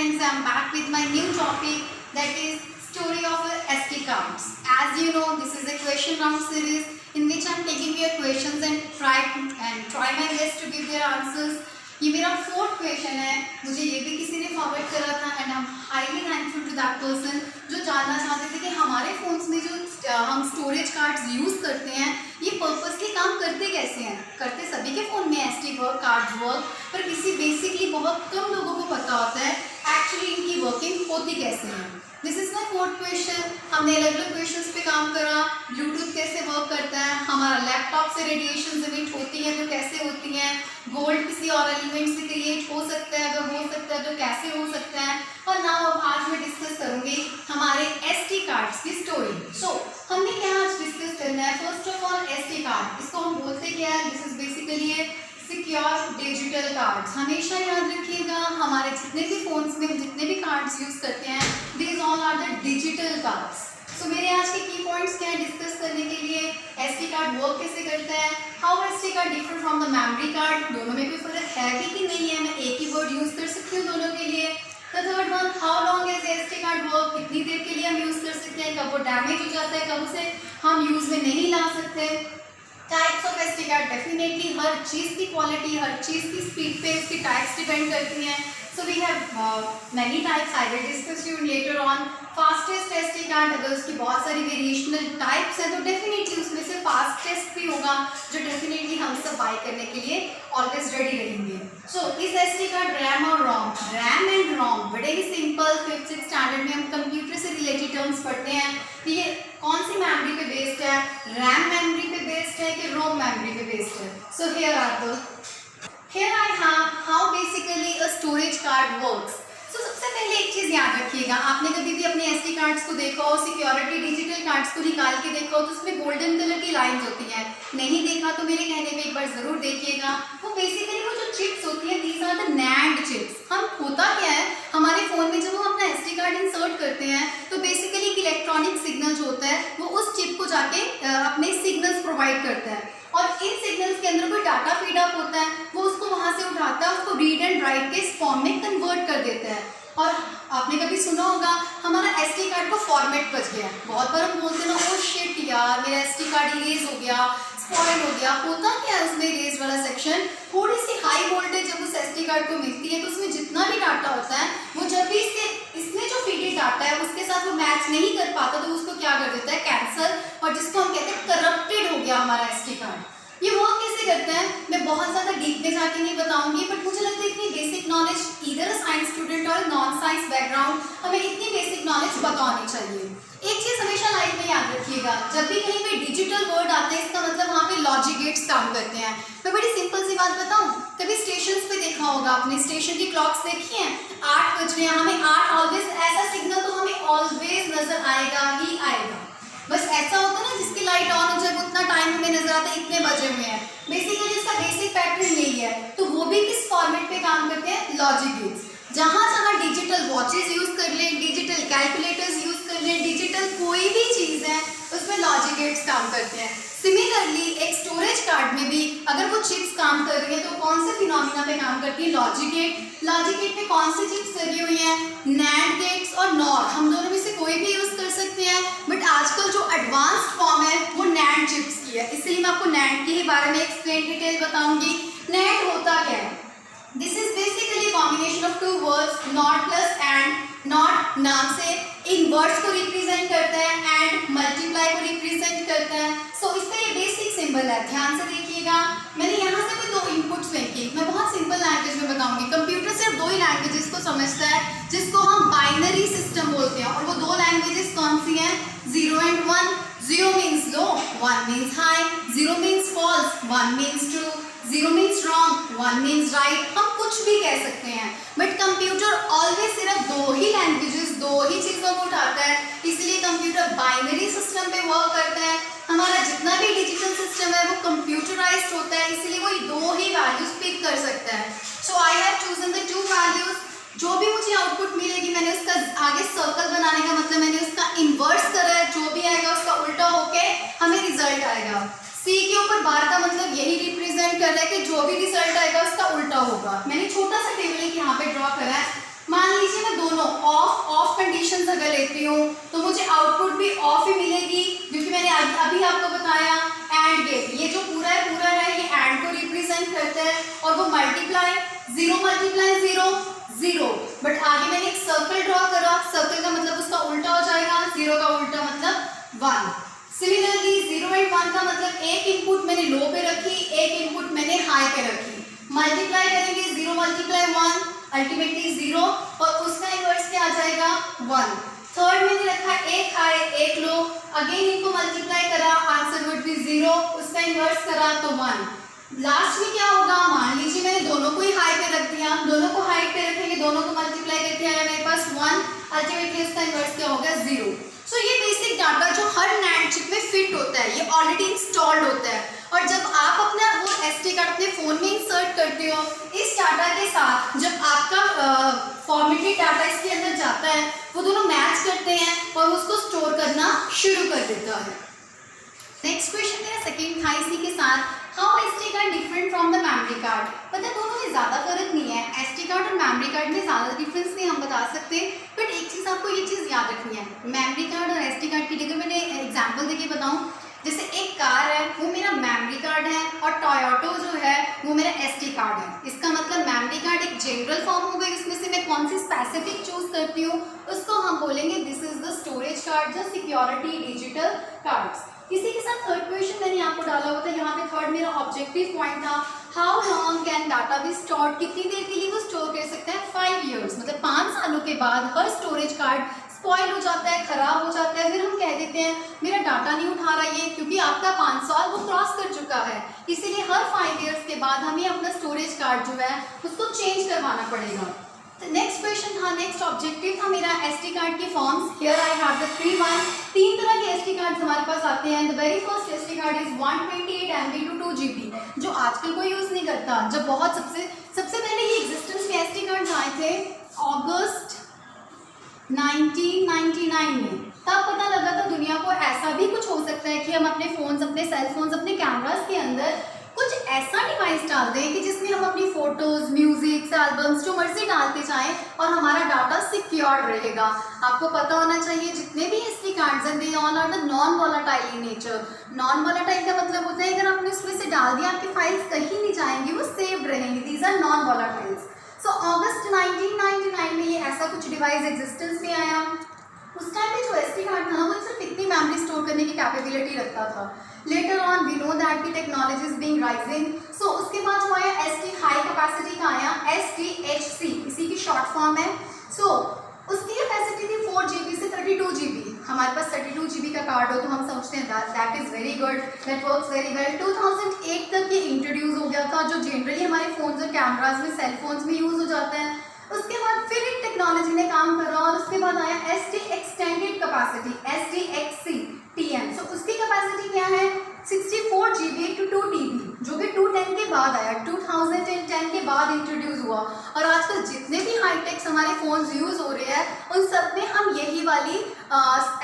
friends, I'm back with my new topic, that is story of SD cards. As you know, this is a question round series in which I'm taking your questions and try my best to give their answers. ये मेरा fourth question है, मुझे ये भी किसी ने forward करा था and I am highly thankful to that person जो जानना चाहते थे कि हमारे फ़ोन्स में जो हम स्टोरेज कार्ड्स यूज़ करते हैं ये पर्पसली काम करते कैसे हैं। करते सभी के फ़ोन में SD कार्ड्स वर्क, पर किसी बेसिकली बहुत कम लोगों को पता होता है एक्चुअली इनकी वर्किंग होती कैसे है। This is my fourth question. हमने अलग अलग क्वेश्चंस पे काम करा, ब्लूटूथ कैसे वर्क करता है, हमारा लैपटॉप से रेडिएशन एमिट होती है तो कैसे होती हैं, गोल्ड किसी और एलिमेंट से क्रिएट हो सकता है, अगर हो सकता है तो कैसे हो सकता है। और नाउ अब आज मैं डिस्कस करूँगी हमारे SD कार्ड्स की स्टोरी। हमने क्या आज डिस्कस करना है। First of all SD card, इसको हम बोलते क्या है, this is basically A secure digital cards. हमेशा याद रखिएगा हमारे जितने भी फोन्स में जितने भी कार्ड्स यूज करते हैं these all are the digital cards. So मेरे आज के की पॉइंट्स क्या है डिस्कस करने के लिए। SD कार्ड वर्क कैसे करता है, how SD card differ from the memory card, दोनों में कोई फर्क है कि नहीं है, मैं एक ही वर्ड यूज कर सकती हूँ दोनों के लिए। The third one, how long is SD card work, कितनी देर के लिए हम यूज कर सकते हैं, कब वो डैमेज हो जाता है, कब उसे हम यूज में नहीं ला सकते। Types of SD card, definitely हर चीज़ की क्वालिटी, हर चीज़ की स्पीड पे उसकी टाइप्स डिपेंड करती हैं। So we have many types, I will discuss you later on. Fastest SD card, अगर उसकी बहुत सारी वेरिएशनल टाइप्स हैं तो डेफिनेटली उसमें से फास्टेस्ट भी होगा जो डेफिनेटली हम सब बाय करने के लिए ऑलवेज रेडी रहेंगे। सो इस SD कार्ड रैम और रोम, रैम एंड रोम बड़े ही सिंपल 5th-6th स्टैंडर्ड में हम कंप्यूटर से रिलेटेड टर्म्स पढ़ते हैं कि ये कौन सी मेमोरी पे बेस्ड है, रैम मेमोरी पे बेस्ड है कि रोम मेमोरी पे बेस्ड है। सो here I have how basically a storage card works. So सबसे पहले एक चीज़ याद रखिएगा, आपने कभी भी अपने SD कार्ड्स को देखा हो, सिक्योरिटी डिजिटल कार्ड्स को निकाल के देखा हो तो उसमें गोल्डन कलर की लाइंस होती हैं। नहीं देखा तो मेरे कहने पे एक बार ज़रूर देखिएगा। वो बेसिकली वो जो चिप्स होती हैं these are the NAND chips. हम होता क्या है हमारे फ़ोन में जब हम अपना SD कार्ड इंसर्ट करते हैं तो बेसिकली एक इलेक्ट्रॉनिक सिग्नल जो होता है वो उस चिप को जाके अपने सिग्नल्स प्रोवाइड करता है और इन सिग्नल्स के अंदर कोई डाटा फीड अप होता है, वो उसको वहाँ से उठाता है, उसको रीड एंड राइट के फॉर्म में कन्वर्ट कर देता है। और आपने कभी सुना होगा हमारा SD कार्ड का फॉर्मेट बच गया। बहुत बार हम बोलते हैं ना ओ शिट यार मेरा SD कार्ड इरेज हो गया, स्पॉइल हो गया। होता क्या है उसमें इरेज वाला सेक्शन, थोड़ी सी हाई वोल्टेज जब उस SD कार्ड को मिलती है तो उसमें जितना भी डाटा होता है वो जब भी इसमें जो फीडेड डाटा है उसके साथ वो मैच नहीं कर पाता तो उसको क्या कर देता है, कैंसल, और जिसको हम कहते हैं करप्टेड हो गया हमारा SD कार्ड। ये वर्क कैसे करता है मैं बहुत ज़्यादा डीप में जाके नहीं बताऊंगी, बट मुझे लगता है इतनी basic knowledge either a science student और नॉन साइंस बैकग्राउंड हमें इतनी बेसिक नॉलेज पता होनी चाहिए। एक चीज़ हमेशा लाइफ में याद रखिएगा, जब भी कहीं पे डिजिटल वर्ड आता है इसका मतलब वहाँ पे लॉजिक गेट्स काम करते हैं। मैं बड़ी सिंपल सी बात बताऊँ, कभी स्टेशन पे देखा होगा आपने, स्टेशन की क्लॉक्स देखी हैं, 8 बज रहे हैं, हमें 8 ऑलवेज ऐसा सिग्नल तो हमें ऑलवेज नजर आएगा ही आएगा। बस ऐसा होता है ना जिसकी लाइट ऑन हो जाए उतना टाइम हमें नजर आता है इतने बजे हुए हैं। बेसिकली इसका बेसिक पैटर्न यही है। तो वो भी किस फॉर्मेट पे काम करते हैं, लॉजिक गेट्स। जहाँ जहाँ डिजिटल वॉचेस यूज कर लें, डिजिटल कैलकुलेटर्स यूज कर लें, डिजिटल कोई भी चीज़ है उसमें लॉजिक गेट्स काम करते हैं। सिमिलरली एक स्टोरेज कार्ड में भी अगर वो चिप्स काम कर रही है तो कौन से फिनोमिना पे काम करती है, लॉजिक गेट। लॉजिक गेट में कौन सी चिप्स लगी हुई हैं, NAND गेट्स और NOR। हम दोनों में से कोई भी यूज कर सकते हैं, बट आजकल जो एडवांस्ड फॉर्म है वो NAND चिप्स की है, इसलिए मैं आपको NAND के बारे में एक्सप्लेन डिटेल बताऊंगी। NAND होता क्या है, this is basically combination of 2 words, not plus and. Not नाम से इन वर्ड्स को रिप्रेजेंट करता है एंड मल्टीप्लाई को रिप्रेजेंट करता है। सो इसका ये बेसिक सिंबल है, ध्यान से देखिएगा। मैंने यहाँ से कोई 2 इनपुट्स फेंकी, मैं बहुत सिंपल लैंग्वेज में बताऊंगी। कंप्यूटर सिर्फ 2 ही लैंग्वेजेस को समझता है जिसको हम बाइनरी सिस्टम बोलते हैं, और वो 2 लैंग्वेजेस कौन सी हैं, 0 and 1। 0 means low, 1 means high, 0 means false, 1 means true, 0 means wrong, 1 means right। हम कुछ भी कह सकते हैं, बट कंप्यूटर ऑलवेज सिर्फ 2 ही लैंग्वेजेस, 2 ही चीज़ों को उठाता है, इसलिए कंप्यूटर बाइनरी सिस्टम पे वर्क करता है। हमारा जितना भी डिजिटल सिस्टम है वो कंप्यूटराइज्ड होता है, इसलिए वो 2 ही वैल्यूज पिक कर सकता है। So I have chosen the 2 values. जो भी मुझे आउटपुट मिलेगी मैंने उसका आगे सर्कल बनाने का मतलब मैंने उसका इन्वर्स करा है, जो भी आएगा उसका उल्टा होके हमें रिजल्ट आएगा। C के ऊपर बार का मतलब यही रिप्रेजेंट कर रहा है कि जो भी रिजल्ट आएगा उसका उल्टा होगा। मैंने छोटा सा टेबल यहाँ पे ड्रॉ करा है। मान लीजिए मैं 2 ऑफ कंडीशंस अगर लेती हूँ तो मुझे आउटपुट भी ऑफ ही मिलेगी, क्योंकि मैंने अभी आपको बताया एंड गेट, ये जो पूरा है ये एंड को रिप्रेजेंट करता है, और वो मल्टीप्लाई 0 मल्टीप्लाई 0 0, बट आगे मैंने एक सर्कल ड्रॉ करा, सर्कल का मतलब उसका उल्टा हो जाएगा, 0 का उल्टा मतलब 1। सिमिलरली 0 एंड 1 का मतलब एक इनपुट मैंने लो पे रखी, एक इनपुट मैंने हाई पे रखी, मल्टीप्लाई करेंगे 0 मल्टीप्लाई 1 अल्टीमेटली 0, और उसका इनवर्स क्या आ जाएगा 1। थर्ड मैंने रखा एक हाई एक लो, अगेन इनको मल्टीप्लाई करा, आंसर वुड बी 0, उसका इनवर्स करा तो 1। लास्ट में क्या होगा, मान लीजिए मैंने दोनों को ही हाई पे रख दिया, दोनों को हाई पे रखेंगे, दोनों को मल्टीप्लाई करके आया मेरे पास 1, अल्टीमेटली उसका इनवर्स क्या होगा 0। सो ये बेसिक डाटा जो हर NAND चिप में फिट होता है, ये ऑलरेडी इंस्टॉल्ड होता है, और जब आप अपना वो SD कार्ड अपने फ़ोन में इंसर्ट करते हो, इस डाटा के साथ जब आपका फॉर्मेटेड डाटा इसके अंदर जाता है, वो दोनों मैच करते हैं और उसको स्टोर करना शुरू कर देता है। नेक्स्ट क्वेश्चन मेरा सेकेंड था इसी के साथ, how SD card different from the memory card. पता है दोनों में ज़्यादा फर्क नहीं है, SD कार्ड और मेमोरी कार्ड में ज़्यादा डिफरेंस नहीं हम बता सकते, बट एक चीज़ आपको ये चीज़ याद रखनी है, मेमोरी कार्ड और SD कार्ड की जगह मैंने एग्जाम्पल देके बताऊँ, जैसे एक कार है वो मेरा मेमोरी कार्ड है, और टोयोटो जो है वो मेरा SD कार्ड है। इसका मतलब मेमोरी कार्ड एक जनरल फॉर्म हो गई, इसमें से मैं कौन सी स्पेसिफिक चूज करती हूँ उसको हम बोलेंगे this is the storage card, the security digital cards. इसी के साथ थर्ड क्वेश्चन मैंने आपको डाला हुआ था, यहाँ पे थर्ड मेरा ऑब्जेक्टिव पॉइंट था, how long can data be stored, कितनी देर के लिए वो स्टोर कर सकते हैं, 5 years, मतलब 5 सालों के बाद हर स्टोरेज कार्ड स्पॉइल हो जाता है, खराब हो जाता है, फिर हम कह देते हैं मेरा डाटा नहीं उठा रहा है, क्योंकि आपका 5 साल वो क्रॉस कर चुका है, इसीलिए हर 5 years के बाद हमें अपना स्टोरेज कार्ड जो है उसको चेंज करवाना पड़ेगा। नेक्स्ट क्वेश्चन था, नेक्स्ट ऑब्जेक्टिव था मेरा SD कार्ड के forms. Here I have the 3 तरह के SD कार्ड्स हमारे पास आते हैं। The very first SD card is 128 MB to 2 GB, जो आजकल कोई यूज़ नहीं करता। जब बहुत सबसे पहले ये एग्जिस्टेंस में SD कार्ड्स आए थे अगस्त 1999 में, तब पता लगा था दुनिया को ऐसा भी कुछ हो सकता है कि हम अपने फ़ोन्स, अपने सेल फोन्स, अपने कैमरास के अंदर कुछ ऐसा डिवाइस डाल दें कि जिसमें हम अपनी फ़ोटोज़, म्यूज़िक, एल्बम्स जो मर्जी डालते जाएं और हमारा डाटा सिक्योर रहेगा। आपको पता होना चाहिए जितने भी SD कार्ड्स हैं, they all are the non volatile in nature. Non volatile का मतलब होता है अगर आपने उसमें से डाल दिया, आपकी फाइल्स कहीं नहीं जाएंगी, वो सेव्ड रहेंगी। These are non volatiles. So अगस्त 1999 में ये ऐसा कुछ डिवाइस एग्जिस्टेंस में आया। उस टाइम पे जो SD कार्ड था ना, वो सिर्फ इतनी मेमोरी स्टोर करने की कैपेबिलिटी रखता था। Later on we know that की technology is being rising, so उसके बाद जो आया SD हाई कैपेसिटी का आया, SDHC, इसी की शॉर्ट फॉर्म है। सो उसकी कैपेसिटी थी 4 GB से 32 GB। हमारे पास 32 GB का कार्ड हो तो हम समझते हैं that is very good, that works very well. 2008 तक ये इंट्रोड्यूस हो गया था, जो जनरली हमारे फ़ोन्स और कैमराज में, सेल फोन्स में यूज़ हो जाता है। उसके बाद फिर एक टेक्नोलॉजी ने काम करा और उसके बाद आया SD extended capacity, SDXC TN। सो उसकी कैपेसिटी क्या है, 64 GB टू 2 TB, जो कि 2010 के बाद आया, 2010 के बाद इंट्रोड्यूस हुआ। और आजकल जितने भी हाईटेक्स हमारे फ़ोन्स यूज़ हो रहे हैं, उन सब में हम यही वाली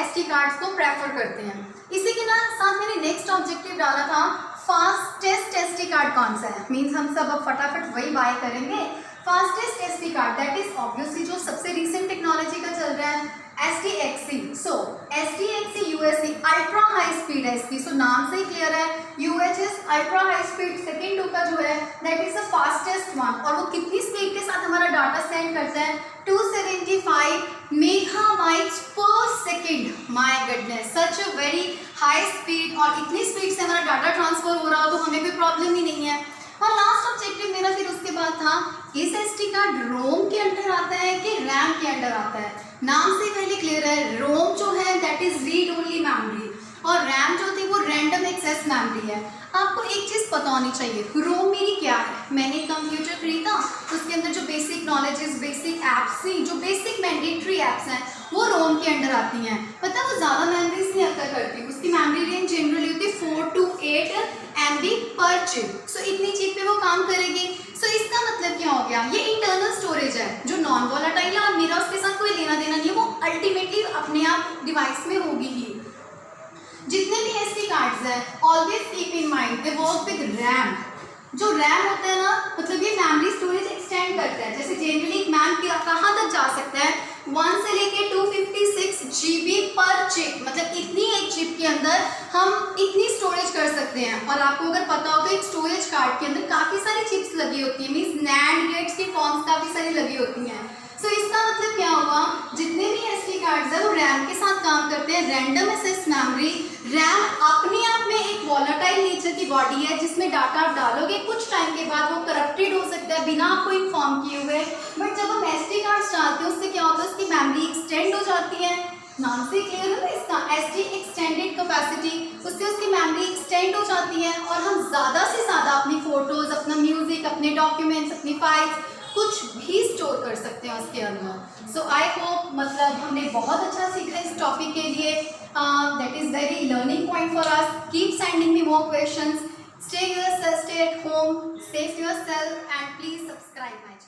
SD कार्ड्स को प्रेफर करते हैं। इसी के साथ मैंने नेक्स्ट ऑब्जेक्टिव डाला था, फास्टेस्ट SD कार्ड कौन सा है, मीन्स हम सब अब फटाफट वही बाय करेंगे। Fastest SD card that is obviously जो सबसे रिसेंट टेक्नोलॉजी का चल रहा है, SDXC। सो SDXC UHC ultra high speed है इसकी, सो नाम से ही क्लियर है, UHS ultra high speed second का जो है that is the fastest one. और वो कितनी स्पीड के साथ हमारा डाटा सेंड करता है, 275 मेगाबाइट्स पर second. My goodness, such a very high speed, और इतनी स्पीड से हमारा डाटा ट्रांसफर हो रहा हो तो हमें कोई प्रॉब्लम ही नहीं है। और लास्ट ऑब्जेक्टिव मेरा फिर उसके बाद था, इस SD कार्ड रोम के अंडर आता है कि रैम के अंडर आता है। नाम से पहले क्लियर है, रोम जो है that is read only memory, और रैम जो थी वो रैंडम एक्सेस मेमोरी है। आपको एक चीज़ पता होनी चाहिए, रोम मेरी क्या है। मैंने कंप्यूटर खरीदा, उसके अंदर जो बेसिक नॉलेजेस, बेसिक ऐप्स थी, जो बेसिक मैंडेटरी ऐप्स हैं, वो रोम के अंडर आती हैं। पता है वो ज़्यादा मेमोरीज नहीं अक्कर करती, उसकी मेमोरी रेंज जनरली होती है 4 to 8 MB पर चिप। सो इतनी चिप पे वो काम करेगी। सो इसका मतलब क्या हो गया, ये इंटरनल स्टोरेज है जो नॉन वॉलेटाइल है, और मेरा उसके साथ कोई लेना देना नहीं है, वो अल्टीमेटली अपने आप डिवाइस में होगी ही। जितने भी SD कार्ड्स हैं, always keep in mind they work with RAM. जो रैम होता है ना, मतलब ये मेमोरी स्टोरेज एक्सटेंड करता है। जैसे जनरली एक मैम कहाँ तक जा सकता है, 1 से लेके 2 GB पर चिप, मतलब इतनी एक चिप के अंदर हम इतनी स्टोरेज कर सकते हैं। और आपको अगर पता हो तो एक स्टोरेज कार्ड के अंदर काफ़ी सारी चिप्स लगी होती हैं, मीन्स NAND गेट्स की फॉर्म्स काफ़ी सारी लगी होती हैं। सो इसका मतलब क्या हुआ, जितने भी SD कार्ड्स हैं वो रैम के साथ काम करते हैं, रैंडम एक्सेस मेमोरी। रैम अपने आप में एक वॉलेटाइल नेचर की बॉडी है जिसमें डाटा आप डालोगे, कुछ टाइम के बाद वो करप्टेड हो सकता है बिना आपको इन्फॉर्म किए हुए। बट जब हम SD कार्ड्स डालते हैं उससे क्या होता है, उसकी मेमोरी एक्सटेंड हो जाती है। नाम से क्लियर है ना इसका, SD एक्सटेंडेड कैपेसिटी, उससे उसकी मेमोरी एक्सटेंड हो जाती है और हम ज़्यादा से ज़्यादा अपनी फ़ोटोज़, अपना म्यूज़िक, अपने डॉक्यूमेंट्स, अपनी फाइल्स कुछ भी स्टोर कर सकते हैं उसके अंदर। सो आई होप मतलब हमने बहुत अच्छा सीखा इस टॉपिक के लिए। That is very learning point for us. Keep sending me more questions. Stay yourself, stay at home, save yourself, and please subscribe my